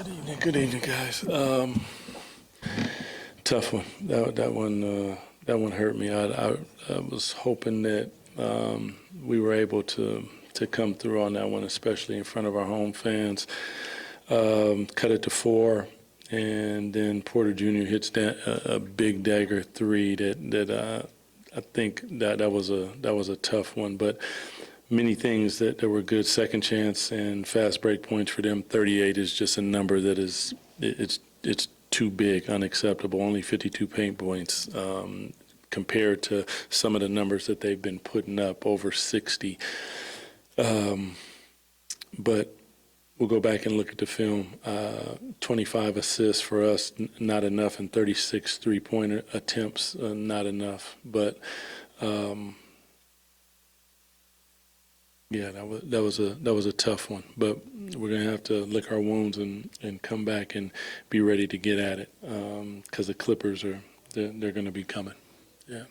Good evening, guys. Tough one. That one hurt me. I was hoping that we were able to come through on that one, especially in front of our home fans. Cut it to 4, and then Porter Jr. hits a big dagger 3 that I think that was a tough one, but. Many things that were good. Second chance and fast break points for them. 38 is just a number that it's too big, unacceptable. Only 52 paint points compared to some of the numbers that they've been putting up, over 60. But we'll go back and look at the film. 25 assists for us, not enough, and 36 three-pointer attempts, not enough. But yeah, that was a tough one, but we're gonna have to lick our wounds and come back and be ready to get at it, because the Clippers they're gonna be coming. Yeah.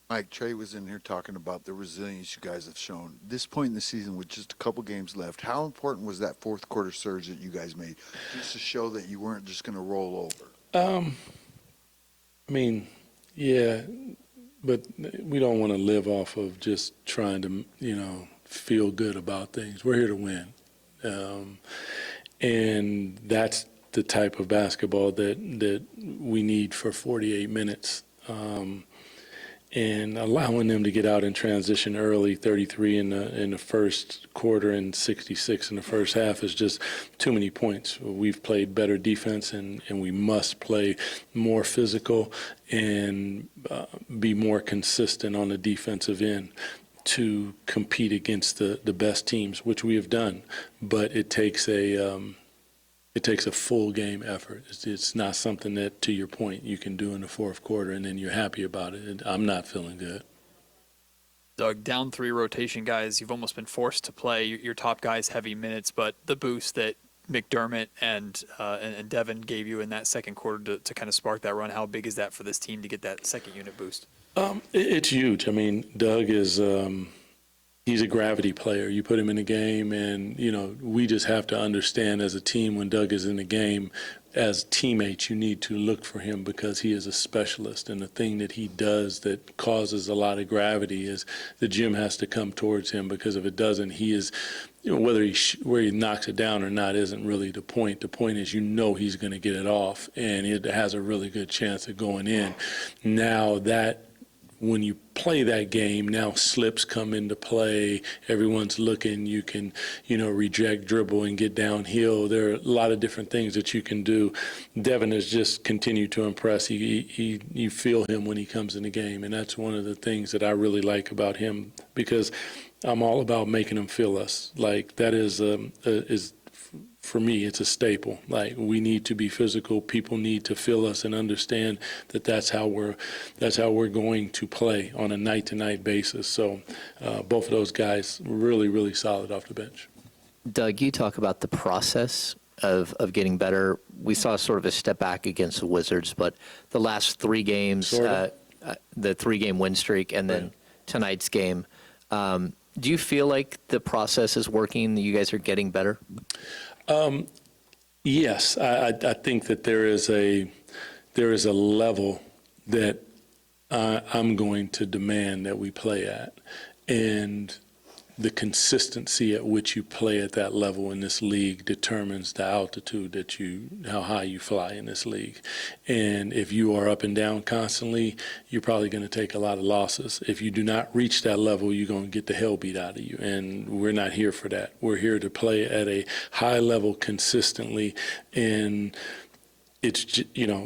Mike, Trey was in here talking about the resilience you guys have shown. This point in the season with just a couple games left, how important was that fourth quarter surge that you guys made, just to show that you weren't just gonna roll over? I mean, yeah, but we don't want to live off of just trying to, feel good about things. We're here to win. And that's the type of basketball that we need for 48 minutes. And allowing them to get out in transition early, 33 in the first quarter and 66 in the first half, is just too many points. We've played better defense, and we must play more physical and be more consistent on the defensive end to compete against the best teams, which we have done. But it takes a full game effort. It's not something that, to your point, you can do in the fourth quarter and then you're happy about it. And I'm not feeling good. Doug, down 3 rotation guys, you've almost been forced to play your top guys heavy minutes, but the boost that McDermott and Devin gave you in that second quarter to kind of spark that run, how big is that for this team to get that second unit boost? It's huge. I mean, Doug is he's a gravity player. You put him in a game, and, we just have to understand as a team when Doug is in the game, as teammates, you need to look for him because he is a specialist. And the thing that he does that causes a lot of gravity is the gym has to come towards him, because if it doesn't, he is, whether where he knocks it down or not isn't really the point. The point is, he's going to get it off, and it has a really good chance of going in. Now that, when you play that game, now slips come into play. Everyone's looking. You can, reject, dribble, and get downhill. There are a lot of different things that you can do. Devin has just continued to impress. You feel him when he comes in the game, and that's one of the things that I really like about him, because I'm all about making him feel us. Like, that is for me, it's a staple. Like, we need to be physical. People need to feel us and understand that that's how we're going to play on a night-to-night basis. So both of those guys really, really solid off the bench. Doug, you talk about the process of getting better. We saw sort of a step back against the Wizards, but the last 3 games, the 3-game win streak, and then tonight's game, do you feel like the process is working? You guys are getting better? Yes, I think that there is a level that I'm going to demand that we play at, and the consistency at which you play at that level in this league determines the altitude how high you fly in this league. And if you are up and down constantly, you're probably going to take a lot of losses. If you do not reach that level, you're going to get the hell beat out of you. And we're not here for that. We're here to play at a high level consistently. And it's,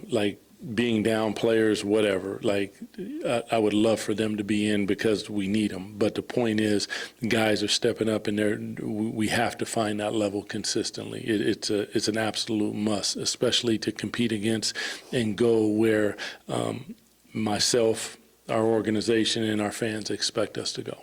like, being down players, whatever, like, I would love for them to be in because we need them. But the point is, guys are stepping up, and we have to find that level consistently. It's an absolute must, especially to compete against and go where myself, our organization, and our fans expect us to go.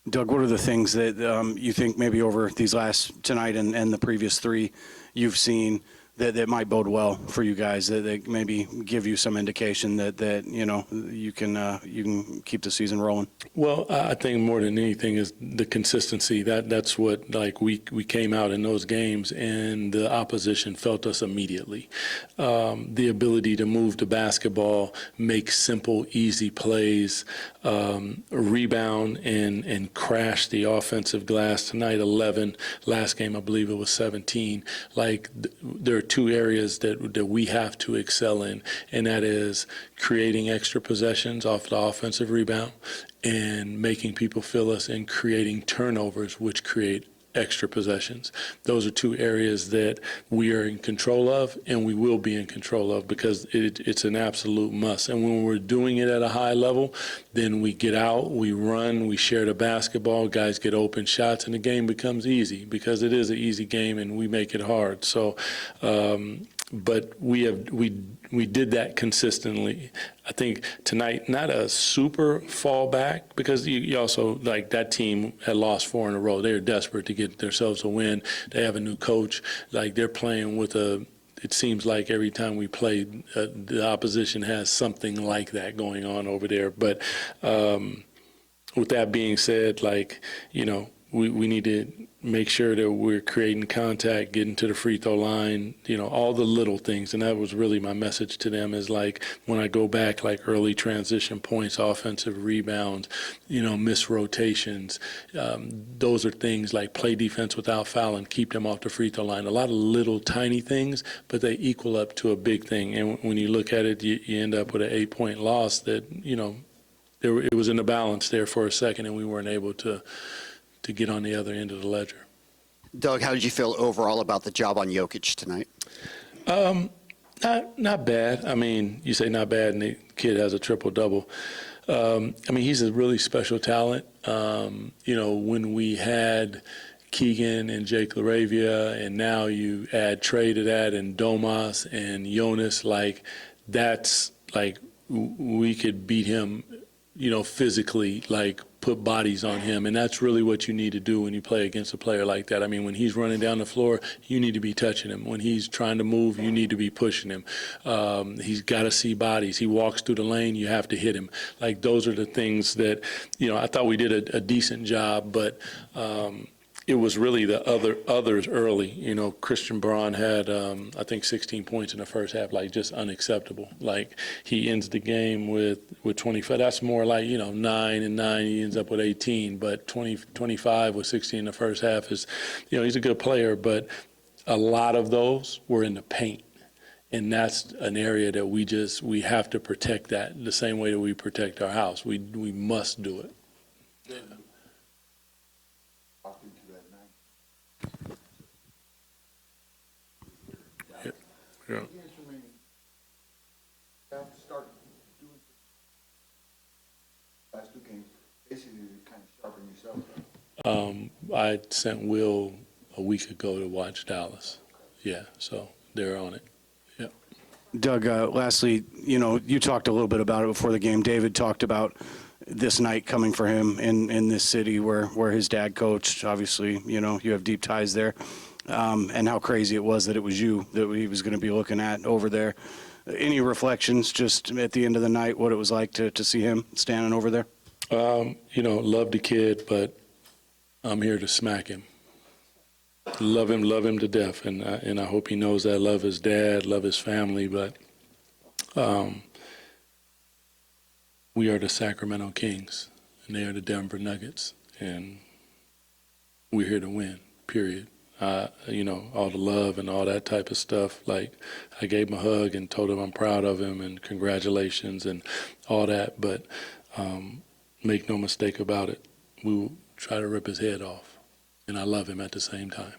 Doug, what are the things that you think maybe over these last tonight and the previous 3 you've seen that might bode well for you guys, that maybe give you some indication that you can keep the season rolling? Well, I think more than anything is the consistency. That's what, like, we came out in those games and the opposition felt us immediately. The ability to move the basketball, make simple, easy plays, rebound and crash the offensive glass. Tonight, 11. Last game, I believe it was 17. Like, there are two areas that we have to excel in, and that is creating extra possessions off the offensive rebound and making people feel us, and creating turnovers, which create extra possessions. Those are two areas that we are in control of, and we will be in control of, because it's an absolute must. And when we're doing it at a high level, then we get out, we run, we share the basketball, guys get open shots, and the game becomes easy, because it is an easy game and we make it hard. So, but we did that consistently. I think tonight, not a super fallback, because you also, like, that team had lost 4 in a row. They are desperate to get themselves a win. They have a new coach. Like, they're playing with it seems like every time we play, the opposition has something like that going on over there. But with that being said, like, we need to make sure that we're creating contact, getting to the free throw line, all the little things. And that was really my message to them, is like, when I go back, like early transition points, offensive rebounds, missed rotations. Those are things like play defense without fouling, keep them off the free throw line. A lot of little tiny things, but they equal up to a big thing. And when you look at it, you end up with an 8-point loss that, it was in the balance there for a second, and we weren't able to get on the other end of the ledger. Doug, how did you feel overall about the job on Jokic tonight? Not bad. I mean, you say not bad, and the kid has a triple-double. He's a really special talent. When we had Keegan and Jake LaRavia, and now you add Trey to that, and Domas and Jonas, like, that's, like, we could beat him, physically, like, put bodies on him. And that's really what you need to do when you play against a player like that. I mean, when he's running down the floor, you need to be touching him. When he's trying to move, you need to be pushing him. He's got to see bodies. He walks through the lane, you have to hit him. Like, those are the things that, I thought we did a decent job, but it was really the others early. Christian Braun had, I think, 16 points in the first half, like, just unacceptable. Like, he ends the game with 25. That's more like, 9 and 9. He ends up with 18, but 25 with 16 in the first half is, he's a good player, but a lot of those were in the paint. And that's an area that we have to protect, that the same way that we protect our house. We must do it. Yeah. Yeah. Start doing last 2 games, basically to kind of sharpen yourself. I sent Will a week ago to watch Dallas. Yeah, so they're on it. Yeah. Doug, lastly, you talked a little bit about it before the game. David talked about this night coming for him in this city where his dad coached. Obviously, you have deep ties there. And how crazy it was that it was you that he was going to be looking at over there. Any reflections just at the end of the night, what it was like to see him standing over there? Love the kid, but I'm here to smack him. Love him to death, and I hope he knows that. Love his dad, love his family, but we are the Sacramento-Kings, and they are the Denver Nuggets, and we're here to win, period. All the love and all that type of stuff. Like, I gave him a hug and told him I'm proud of him and congratulations and all that. But make no mistake about it, we will try to rip his head off. And I love him at the same time.